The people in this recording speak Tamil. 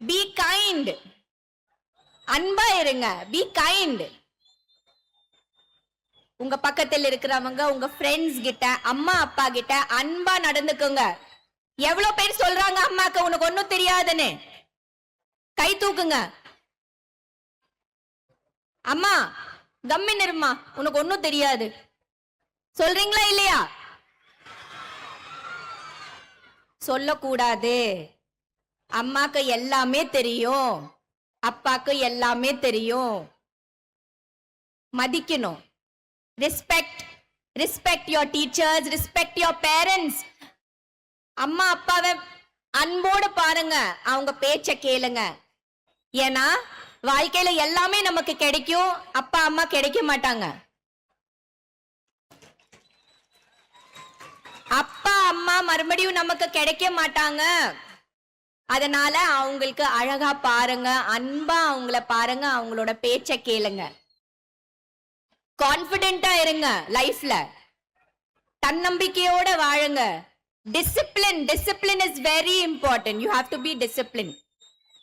Be kind. அன்பா இருங்க. Be kind. உங்க பக்கத்தில் இருக்கிறவங்க, உங்க ஃப்ரெண்ட்ஸ் கிட்ட, அம்மா அப்பா கிட்ட அன்பா நடந்துக்குங்க. எவ்வளவு பேர் சொல்றாங்க அம்மாக்கு உனக்கு ஒண்ணும் தெரியாதுன்னு? கை தூக்குங்க. அம்மா கம்மின்னு இருமா, உனக்கு ஒண்ணும் தெரியாது சொல்றீங்களா இல்லையா? சொல்லக்கூடாது. அம்மாக்கு எல்லாமே தெரியும், அப்பாக்கு எல்லாமே தெரியும். மதிக்கணும். Respect. Respect your teachers, respect your parents. அம்மா அப்பாவை அன்போடு பாருங்க, அவங்க பேச்ச கேளுங்க. ஏன்னா வாழ்க்கையில எல்லாமே நமக்கு கிடைக்கும், அப்பா அம்மா கிடைக்க மாட்டாங்க. அப்பா அம்மா மறுபடியும் நமக்கு கிடைக்க மாட்டாங்க. அதனால அவங்களுக்கு அழகா பாருங்க, அன்பா அவங்கள பாருங்க, அவங்களோட பேச்ச கேளுங்க. கான்பிடென்ட்டா இருங்க லைஃப்ல. தன்னம்பிக்கையோட வாழுங்க. Discipline. Discipline is very important. You have to be discipline.